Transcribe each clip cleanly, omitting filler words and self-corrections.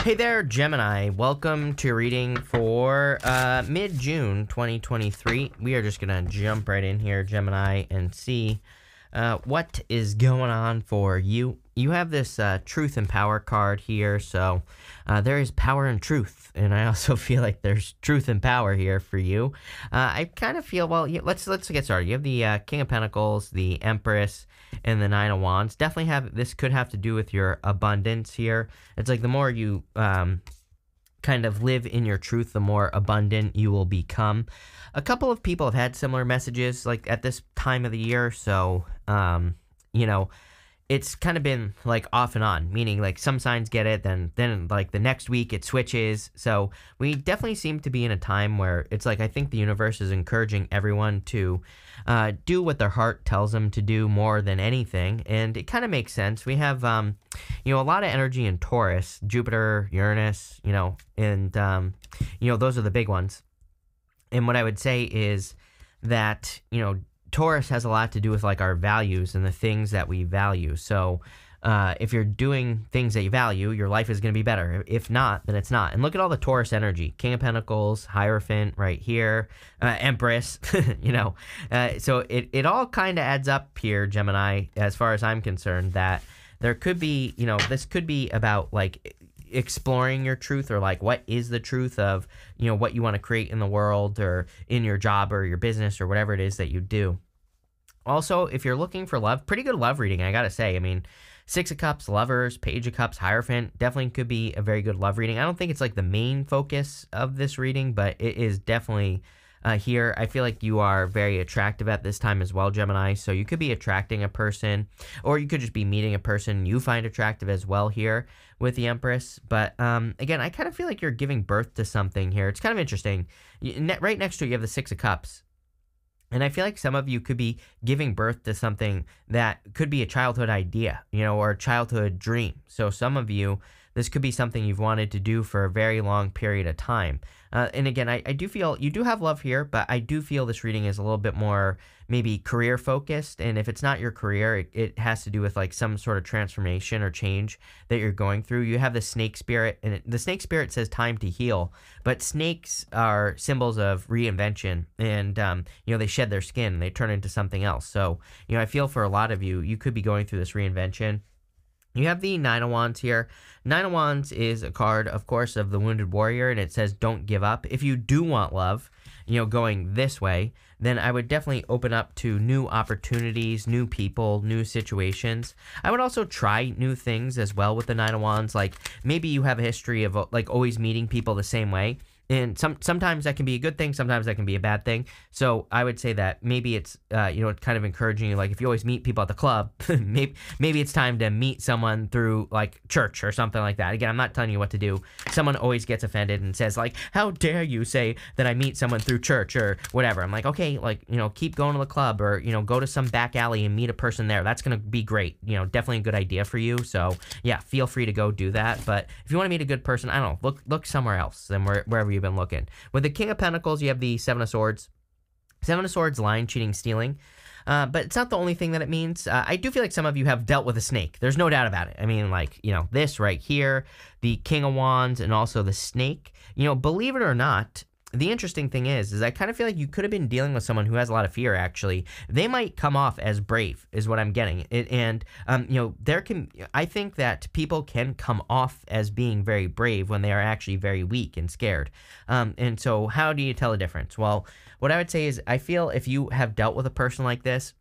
Hey there, Gemini. Welcome to your reading for mid-June 2023. We are just going to jump right in here, Gemini, and see what is going on for you. You have this Truth and Power card here, so there is power and truth, and I also feel like there's truth and power here for you. I kind of feel, well, let's get started. You have the King of Pentacles, the Empress, and the Nine of Wands. Definitely this could have to do with your abundance here. It's like the more you kind of live in your truth, the more abundant you will become. A couple of people have had similar messages like at this time of the year, so you know, it's kind of been like off and on, meaning like some signs get it, then like the next week it switches. So we definitely seem to be in a time where it's like I think the universe is encouraging everyone to do what their heart tells them to do more than anything, and it kind of makes sense. We have you know, a lot of energy in Taurus, Jupiter, Uranus, you know, and you know, those are the big ones. And what I would say is that, you know, Taurus has a lot to do with like our values and the things that we value. So if you're doing things that you value, your life is going to be better. If not, then it's not. And look at all the Taurus energy. King of Pentacles, Hierophant right here, Empress, you know. So it all kind of adds up here, Gemini, as far as I'm concerned, that there could be, you know, this could be about like exploring your truth, or like what is the truth of, you know, what you want to create in the world or in your job or your business or whatever it is that you do. Also, if you're looking for love, pretty good love reading, I gotta say. I mean, Six of Cups, Lovers, Page of Cups, Hierophant, definitely could be a very good love reading. I don't think it's like the main focus of this reading, but it is definitely here. I feel like you are very attractive at this time as well, Gemini. So you could be attracting a person, or you could just be meeting a person you find attractive as well here with the Empress. But again, I kind of feel like you're giving birth to something here. It's kind of interesting. Right next to it, you have the Six of Cups. And I feel like some of you could be giving birth to something that could be a childhood idea, you know, or a childhood dream. So some of you, this could be something you've wanted to do for a very long period of time. And again, I do feel you do have love here, but I do feel this reading is a little bit more maybe career focused. And if it's not your career, it has to do with like some sort of transformation or change that you're going through. You have the snake spirit, and the snake spirit says time to heal. But snakes are symbols of reinvention, and you know, they shed their skin and they turn into something else. So, you know, I feel for a lot of you, you could be going through this reinvention. You have the Nine of Wands here. Nine of Wands is a card, of course, of the Wounded Warrior, and it says don't give up. If you do want love, you know, going this way, then I would definitely open up to new opportunities, new people, new situations. I would also try new things as well with the Nine of Wands. Like maybe you have a history of like always meeting people the same way. And sometimes that can be a good thing, sometimes that can be a bad thing. So I would say that maybe it's, you know, kind of encouraging you, like if you always meet people at the club, maybe it's time to meet someone through like church or something like that. Again, I'm not telling you what to do. Someone always gets offended and says like, how dare you say that I meet someone through church or whatever. I'm like, okay, like, you know, keep going to the club, or, you know, go to some back alley and meet a person there. That's going to be great. You know, definitely a good idea for you. So yeah, feel free to go do that. But if you want to meet a good person, I don't know, look somewhere else than wherever you've been looking. With the King of Pentacles, you have the Seven of Swords. Seven of Swords, lying, cheating, stealing. But it's not the only thing that it means. I do feel like some of you have dealt with a snake. There's no doubt about it. I mean, like, you know, this right here, the King of Wands, and also the snake. You know, believe it or not, the interesting thing is I kind of feel like you could have been dealing with someone who has a lot of fear, actually. They might come off as brave, is what I'm getting. And, you know, I think that people can come off as being very brave when they are actually very weak and scared. And so how do you tell the difference? Well, what I would say is I feel if you have dealt with a person like this,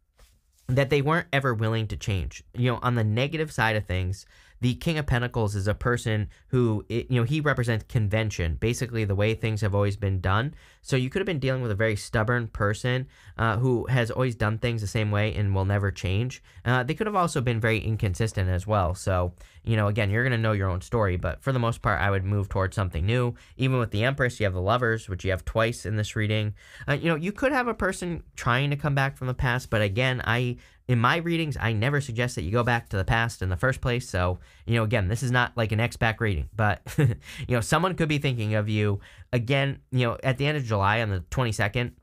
that they weren't ever willing to change. You know, on the negative side of things, the King of Pentacles is a person who, you know, he represents convention, basically the way things have always been done. So you could have been dealing with a very stubborn person who has always done things the same way and will never change. They could have also been very inconsistent as well. So, you know, again, you're going to know your own story, but for the most part, I would move towards something new. Even with the Empress, you have the Lovers, which you have twice in this reading. You know, you could have a person trying to come back from the past, but again, in my readings, I never suggest that you go back to the past in the first place. So, you know, again, this is not like an X-back reading, but, you know, someone could be thinking of you again, you know, at the end of July on the 22nd.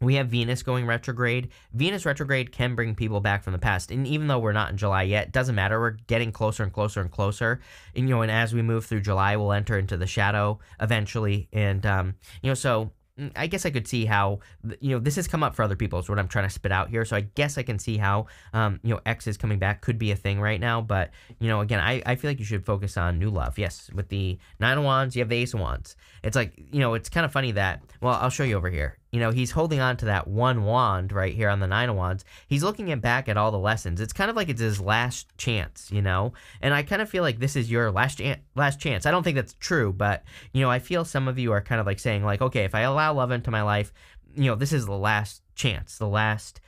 We have Venus going retrograde. Venus retrograde can bring people back from the past. And even though we're not in July yet, it doesn't matter. We're getting closer and closer and closer. And, and as we move through July, we'll enter into the shadow eventually. And, so I guess I could see how, this has come up for other people is what I'm trying to spit out here. So I guess I can see how, X is coming back could be a thing right now. But, again, I feel like you should focus on new love. Yes, with the Nine of Wands, you have the Ace of Wands. It's like, it's kind of funny that, well, I'll show you over here. He's holding on to that one wand right here on the Nine of Wands. He's looking back at all the lessons. It's kind of like it's his last chance, and I kind of feel like this is your last chance. I don't think that's true, but, I feel some of you are kind of like saying like, okay, if I allow love into my life, this is the last chance, the last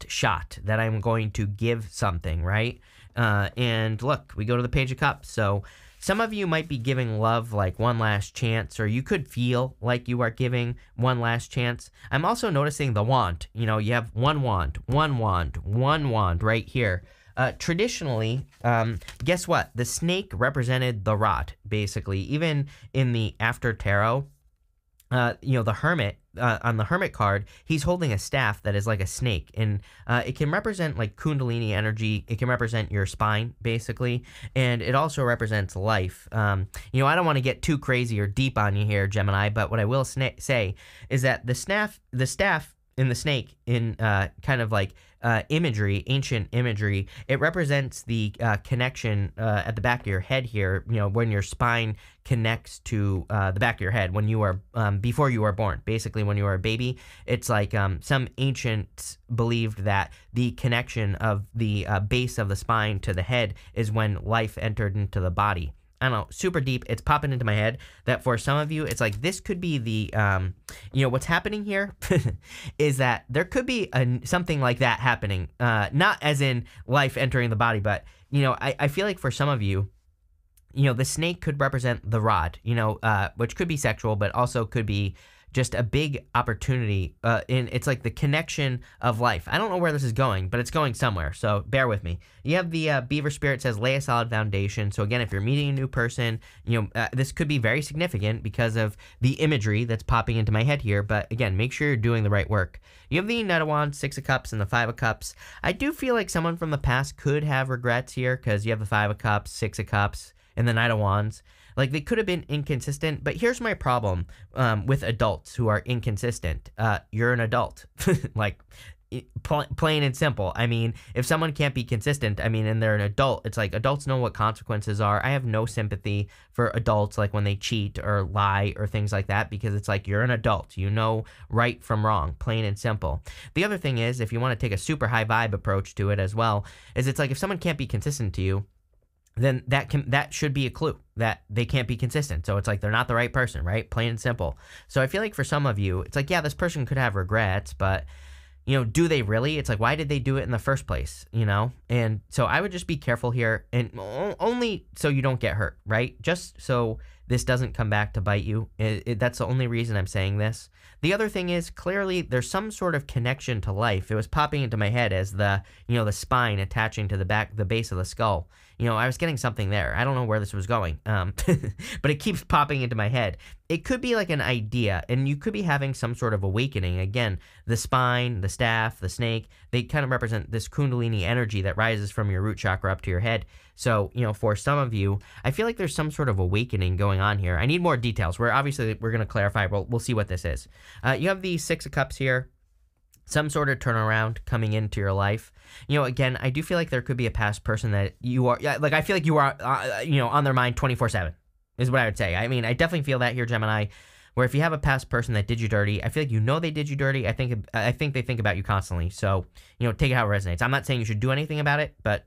shot that I'm going to give something, right? And look, we go to the Page of Cups. So some of you might be giving love like one last chance, or you could feel like you are giving one last chance. I'm also noticing the wand. You have one wand right here. Traditionally, guess what? The snake represented the rod, basically. Even in the After Tarot, the hermit, on the hermit card, he's holding a staff that is like a snake, and it can represent like Kundalini energy. It can represent your spine, basically, and it also represents life. I don't want to get too crazy or deep on you here, Gemini, but what I will say is that the staff in the snake in kind of like imagery, ancient imagery, it represents the connection at the back of your head here, when your spine connects to the back of your head when you are before you are born. Basically, when you are a baby, it's like some ancients believed that the connection of the base of the spine to the head is when life entered into the body. I don't know, super deep. It's popping into my head that for some of you, it's like this could be the, what's happening here is that there could be something like that happening. Not as in life entering the body, but, I feel like for some of you, the snake could represent the rod, which could be sexual, but also could be just a big opportunity. It's like the connection of life. I don't know where this is going, but it's going somewhere. So bear with me. You have the beaver spirit says lay a solid foundation. So again, if you're meeting a new person, this could be very significant because of the imagery that's popping into my head here. But again, make sure you're doing the right work. You have the Knight of Wands, Six of Cups, and the Five of Cups. I do feel like someone from the past could have regrets here because you have the Five of Cups, Six of Cups, and the Knight of Wands. Like, they could have been inconsistent, but here's my problem with adults who are inconsistent. You're an adult. Like, plain and simple. I mean, if someone can't be consistent, and they're an adult, it's like adults know what consequences are. I have no sympathy for adults, like when they cheat or lie or things like that, because it's like you're an adult. You know right from wrong, plain and simple. The other thing is, if you want to take a super high vibe approach to it as well, is it's like if someone can't be consistent to you, then that should be a clue that they can't be consistent. So it's like they're not the right person, right? Plain and simple. So I feel like for some of you, it's like, yeah, this person could have regrets, but, do they really? It's like, why did they do it in the first place, And so I would just be careful here, and only so you don't get hurt, right? Just so this doesn't come back to bite you. That's the only reason I'm saying this. The other thing is, clearly there's some sort of connection to life. It was popping into my head as the spine attaching to the base of the skull. I was getting something there. I don't know where this was going, but it keeps popping into my head. It could be like an idea, and you could be having some sort of awakening. Again, the spine, the staff, the snake, they kind of represent this Kundalini energy that rises from your root chakra up to your head. So, for some of you, I feel like there's some sort of awakening going on here. I need more details. We're going to clarify. We'll see what this is. You have the Six of Cups here. Some sort of turnaround coming into your life. Again, I do feel like there could be a past person that you are, like, I feel like you are, on their mind 24/7 is what I would say. I definitely feel that here, Gemini, where if you have a past person that did you dirty, I feel like they did you dirty. I think they think about you constantly. So, take it how it resonates. I'm not saying you should do anything about it, but,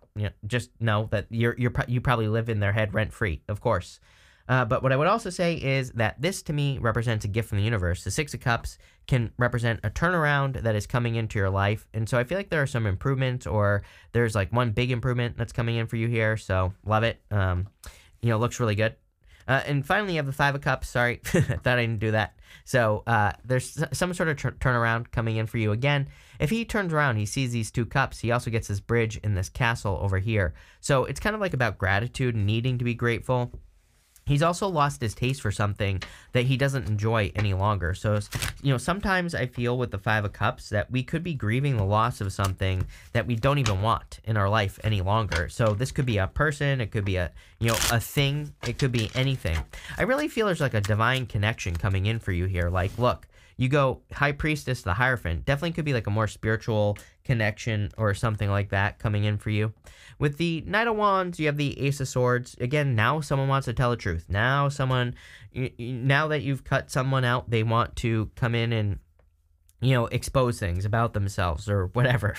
just know that you probably live in their head rent free, of course. But what I would also say is that this, to me, represents a gift from the universe. The Six of Cups can represent a turnaround that is coming into your life. And so I feel like there are some improvements, or there's like one big improvement that's coming in for you here. So love it. Looks really good. And finally, you have the Five of Cups. Sorry, I thought I didn't do that. So there's some sort of turnaround coming in for you. Again, if he turns around, he sees these two cups, he also gets this bridge in this castle over here. So it's kind of like about gratitude and needing to be grateful. He's also lost his taste for something that he doesn't enjoy any longer. So, sometimes I feel with the Five of Cups that we could be grieving the loss of something that we don't even want in our life any longer. So this could be a person, it could be a thing, it could be anything. I really feel there's like a divine connection coming in for you here. Like, look, you go High Priestess to the Hierophant. Definitely could be like a more spiritual connection or something like that coming in for you. With the Knight of Wands, you have the Ace of Swords. Again, now someone wants to tell the truth. Now now that you've cut someone out, they want to come in and expose things about themselves or whatever.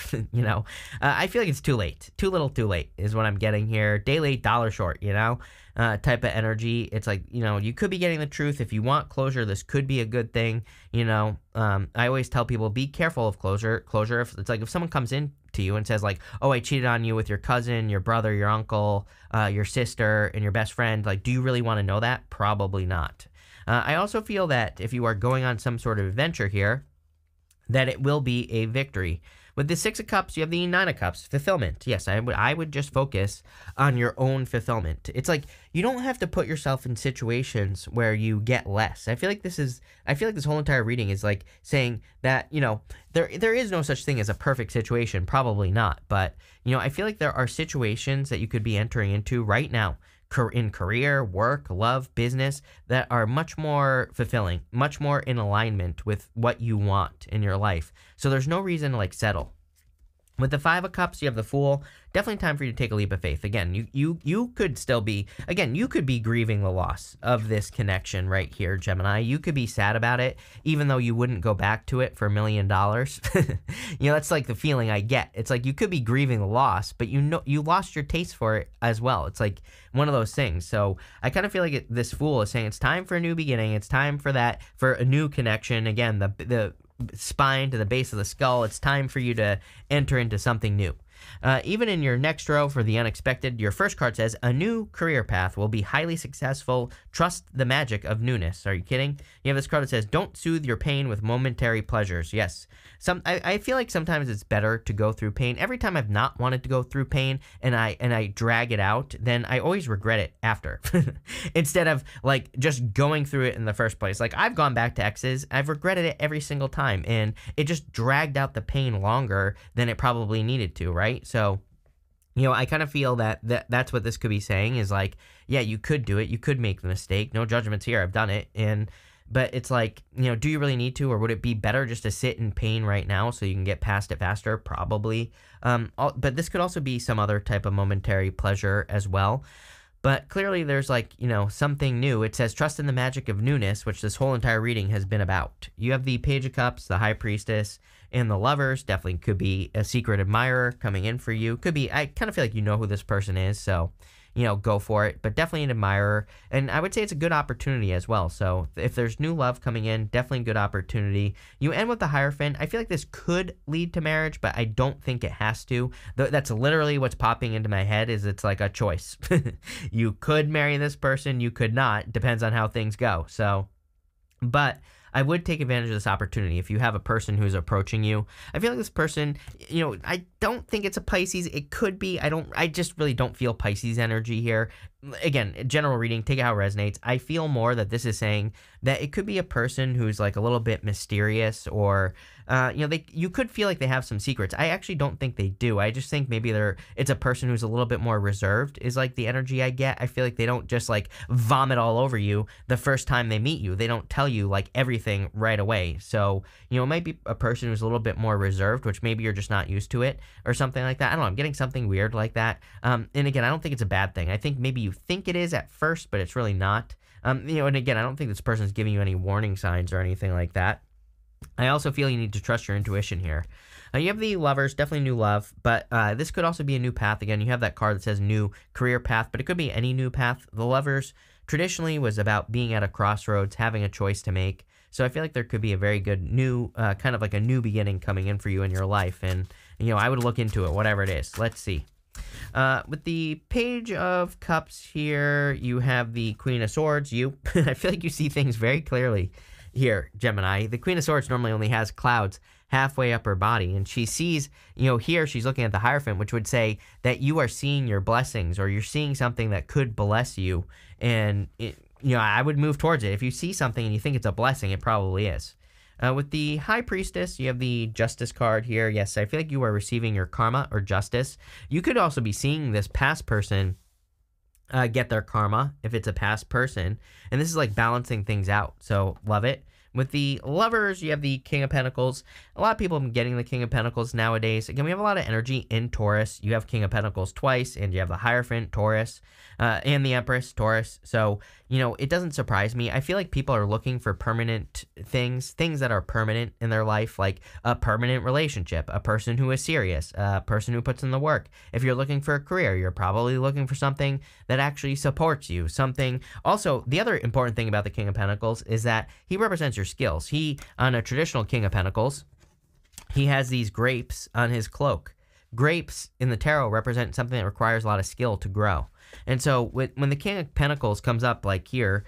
I feel like it's too late. Too little, too late is what I'm getting here. Day late, dollar short, type of energy. It's like, you could be getting the truth. If you want closure, this could be a good thing. I always tell people, be careful of closure. If it's like, if someone comes in to you and says like, oh, I cheated on you with your cousin, your brother, your uncle, your sister, and your best friend. Like, do you really want to know that? Probably not. I also feel that if you are going on some sort of adventure here, that it will be a victory. With the Six of Cups, you have the Nine of Cups, fulfillment. Yes, I would just focus on your own fulfillment. It's like you don't have to put yourself in situations where you get less. I feel like this whole entire reading is like saying that, there is no such thing as a perfect situation, probably not. But, I feel like there are situations that you could be entering into right now in career, work, love, business that are much more fulfilling, much more in alignment with what you want in your life. So there's no reason to like settle. With the Five of Cups, you have the Fool. Definitely time for you to take a leap of faith. Again, you could still be, you could be grieving the loss of this connection right here, Gemini. You could be sad about it, even though you wouldn't go back to it for $1 million. That's like the feeling I get. It's like you could be grieving the loss, but you lost your taste for it as well. It's like one of those things. So I kind of feel like this Fool is saying it's time for a new beginning. It's time for a new connection. Again, the spine to the base of the skull. It's time for you to enter into something new. Even in your next row for the unexpected, your first card says, a new career path will be highly successful. Trust the magic of newness. Are you kidding? You have this card that says, don't soothe your pain with momentary pleasures. Yes. I feel like sometimes it's better to go through pain. Every time I've not wanted to go through pain and I drag it out, then I always regret it after. Instead of like just going through it in the first place. Like I've gone back to exes, I've regretted it every single time, and it just dragged out the pain longer than it probably needed to, right? So, I kind of feel that's what this could be saying is like, yeah, you could do it. You could make the mistake. No judgments here. I've done it. But it's like, do you really need to, or would it be better just to sit in pain right now so you can get past it faster? Probably. But this could also be some other type of momentary pleasure as well. But clearly there's like, something new. It says, trust in the magic of newness, which this whole entire reading has been about. You have the Page of Cups, the High Priestess, and the Lovers. Definitely could be a secret admirer coming in for you. Could be, I kind of feel like you know who this person is, so, go for it. But definitely an admirer. And I would say it's a good opportunity as well. So if there's new love coming in, definitely a good opportunity. You end with the Hierophant. I feel like this could lead to marriage, but I don't think it has to. That's literally what's popping into my head is it's like a choice. You could marry this person, you could not. Depends on how things go. So, but I would take advantage of this opportunity if you have a person who's approaching you. I feel like this person, I don't think it's a Pisces. It could be. I just really don't feel Pisces energy here. Again, general reading, take it how it resonates. I feel more that this is saying that it could be a person who's like a little bit mysterious or, you could feel like they have some secrets. I actually don't think they do. I just think maybe it's a person who's a little bit more reserved is like the energy I get. I feel like they don't just like vomit all over you the first time they meet you. They don't tell you like everything right away. So, it might be a person who's a little bit more reserved, which maybe you're just not used to it or something like that. I don't know. I'm getting something weird like that. And again, I don't think it's a bad thing. I think maybe you think it is at first, but it's really not. And again, I don't think this person's giving you any warning signs or anything like that. I also feel you need to trust your intuition here. You have the Lovers, definitely new love, but this could also be a new path. Again, you have that card that says new career path, but it could be any new path. The Lovers traditionally was about being at a crossroads, having a choice to make. So I feel like there could be a very good new, kind of like a new beginning coming in for you in your life. And, I would look into it, whatever it is. Let's see. With the Page of Cups here, you have the Queen of Swords. I feel like you see things very clearly here, Gemini. The Queen of Swords normally only has clouds halfway up her body. And she sees, here she's looking at the Hierophant, which would say that you are seeing your blessings, or you're seeing something that could bless you. And, I would move towards it. If you see something and you think it's a blessing, it probably is. With the High Priestess, you have the Justice card here. Yes, I feel like you are receiving your karma or justice. You could also be seeing this past person get their karma if it's a past person. And this is like balancing things out. So love it. With the Lovers, you have the King of Pentacles. A lot of people have been getting the King of Pentacles nowadays. Again, we have a lot of energy in Taurus. You have King of Pentacles twice, and you have the Hierophant, Taurus, and the Empress, Taurus. So, it doesn't surprise me. I feel like people are looking for permanent things that are permanent in their life, like a permanent relationship, a person who is serious, a person who puts in the work. If you're looking for a career, you're probably looking for something that actually supports you. Also, the other important thing about the King of Pentacles is that he represents your skills. He, on a traditional King of Pentacles, he has these grapes on his cloak. Grapes in the tarot represent something that requires a lot of skill to grow. And so when the King of Pentacles comes up like here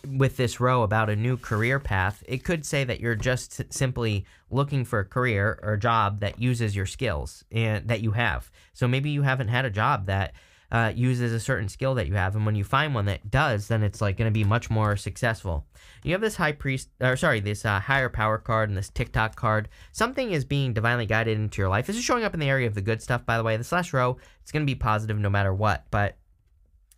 with this row about a new career path, it could say that you're just simply looking for a career or a job that uses your skills and that you have. So maybe you haven't had a job that uses a certain skill that you have, and when you find one that does, then it's like going to be much more successful. You have this this Higher Power card and this TikTok card. Something is being divinely guided into your life. This is showing up in the area of the good stuff, by the way. This last row, it's going to be positive no matter what, but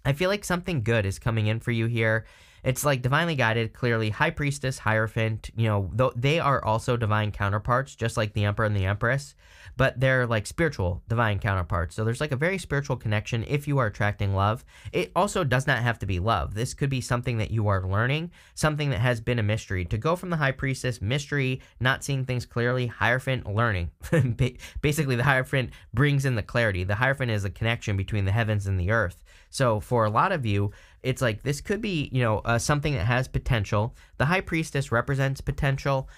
I feel like something good is coming in for you here. It's like divinely guided, clearly. High Priestess, Hierophant, they are also divine counterparts, just like the Emperor and the Empress, but they're like spiritual divine counterparts. So there's like a very spiritual connection if you are attracting love. It also does not have to be love. This could be something that you are learning, something that has been a mystery. To go from the High Priestess, mystery, not seeing things clearly, Hierophant, learning. Basically, the Hierophant brings in the clarity. The Hierophant is a connection between the heavens and the earth. So for a lot of you, it's like this could be, something that has potential. The High Priestess represents potential.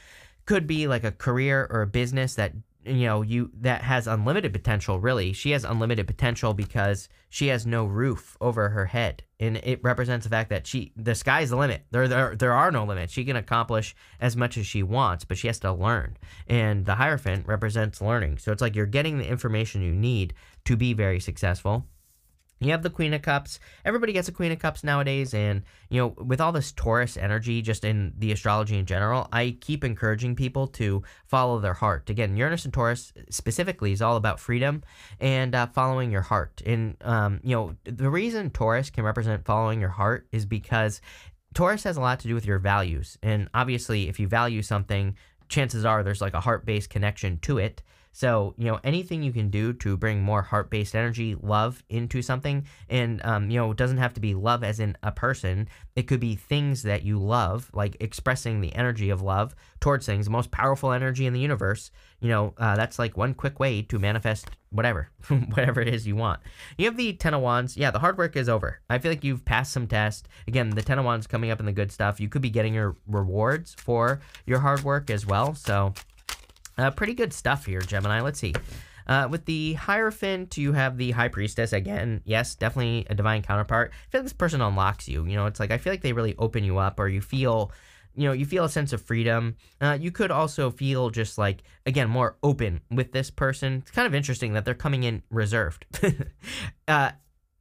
Could be like a career or a business that, that has unlimited potential, really. She has unlimited potential because she has no roof over her head. And it represents the fact that the sky's the limit. There are no limits. She can accomplish as much as she wants, but she has to learn. And the Hierophant represents learning. So it's like you're getting the information you need to be very successful. You have the Queen of Cups. Everybody gets a Queen of Cups nowadays, and, with all this Taurus energy just in the astrology in general, I keep encouraging people to follow their heart. Again, Uranus and Taurus specifically is all about freedom and following your heart. And, the reason Taurus can represent following your heart is because Taurus has a lot to do with your values. And obviously, if you value something, chances are there's like a heart-based connection to it. So, anything you can do to bring more heart-based energy, love into something, and, it doesn't have to be love as in a person. It could be things that you love, like expressing the energy of love towards things, the most powerful energy in the universe. That's like one quick way to manifest whatever, whatever it is you want. You have the Ten of Wands. Yeah, the hard work is over. I feel like you've passed some tests. Again, the Ten of Wands coming up in the good stuff. You could be getting your rewards for your hard work as well. So, pretty good stuff here, Gemini. Let's see. With the Hierophant, you have the High Priestess. Again, yes, definitely a divine counterpart. I feel like this person unlocks you. It's like I feel like they really open you up, or you feel, you feel a sense of freedom. You could also feel just like, again, more open with this person. It's kind of interesting that they're coming in reserved.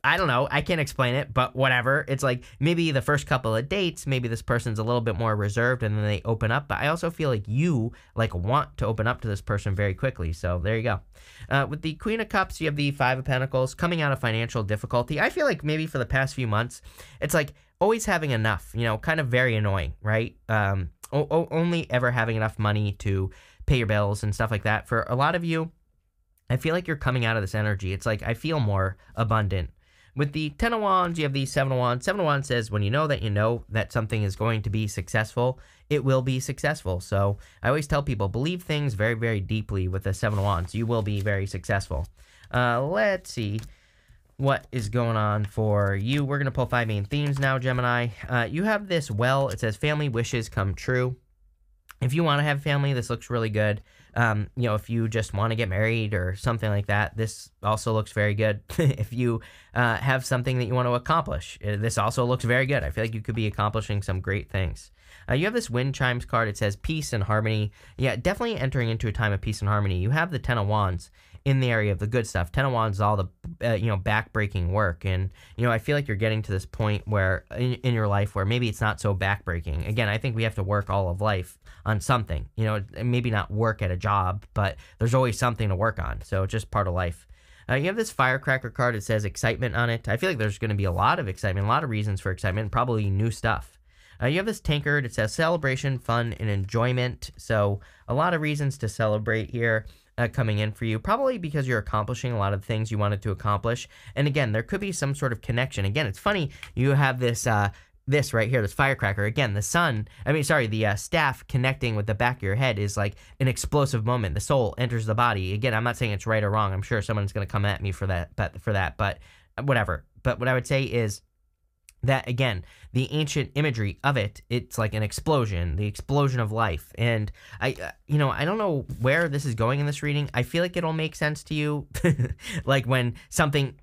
I don't know. I can't explain it, but whatever. It's like maybe the first couple of dates, maybe this person's a little bit more reserved and then they open up. But I also feel like you want to open up to this person very quickly. So there you go. With the Queen of Cups, you have the Five of Pentacles coming out of financial difficulty. I feel like maybe for the past few months, it's like always having enough, kind of very annoying, right? Only ever having enough money to pay your bills and stuff like that. For a lot of you, I feel like you're coming out of this energy. It's like I feel more abundant. With the Ten of Wands, you have the Seven of Wands. Seven of Wands says when you know that something is going to be successful, it will be successful. So I always tell people, believe things very, very deeply with the Seven of Wands. You will be very successful. Let's see what is going on for you. We're going to pull 5 main themes now, Gemini. You have this it says family wishes come true. If you want to have family, this looks really good. If you just want to get married or something like that, this also looks very good. If you have something that you want to accomplish, this also looks very good. I feel like you could be accomplishing some great things. You have this wind chimes card. It says peace and harmony. Yeah, definitely entering into a time of peace and harmony. You have the Ten of Wands in the area of the good stuff. Ten of Wands is all the back-breaking work, and I feel like you're getting to this point where in your life where maybe it's not so back-breaking. Again, I think we have to work all of life on something. Maybe not work at a job, but there's always something to work on. So it's just part of life. You have this firecracker card. It says excitement on it. I feel like there's going to be a lot of excitement, a lot of reasons for excitement, probably new stuff. You have this tankard. It says celebration, fun, and enjoyment. So a lot of reasons to celebrate here coming in for you, probably because you're accomplishing a lot of things you wanted to accomplish. And again, there could be some sort of connection. Again, it's funny. You have this this right here, this firecracker. Again, the staff connecting with the back of your head is like an explosive moment. The soul enters the body. Again, I'm not saying it's right or wrong. I'm sure someone's going to come at me for that, but whatever. But what I would say is that, again, the ancient imagery of it's like an explosion, the explosion of life. And I don't know where this is going in this reading. I feel like it'll make sense to you, like when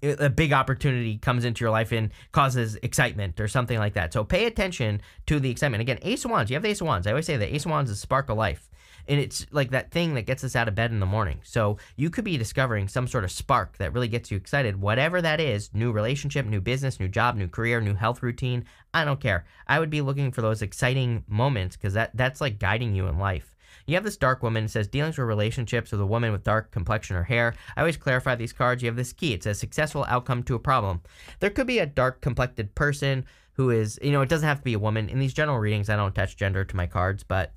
a big opportunity comes into your life and causes excitement or something like that. So pay attention to the excitement. Again, Ace of Wands, you have the Ace of Wands. I always say that Ace of Wands is spark of life. And it's like that thing that gets us out of bed in the morning. So you could be discovering some sort of spark that really gets you excited. Whatever that is, new relationship, new business, new job, new career, new health routine. I don't care. I would be looking for those exciting moments because that's like guiding you in life. You have this dark woman. It says dealings with relationships with a woman with dark complexion or hair. I always clarify these cards. You have this key. It says successful outcome to a problem. There could be a dark complected person who is, it doesn't have to be a woman. In these general readings, I don't attach gender to my cards, but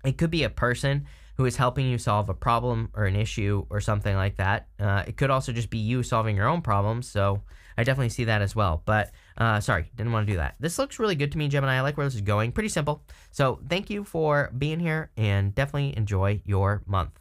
it could be a person who is helping you solve a problem or an issue or something like that. It could also just be you solving your own problems. So I definitely see that as well. But sorry, didn't want to do that. This looks really good to me, Gemini. I like where this is going. Pretty simple. So thank you for being here and definitely enjoy your month.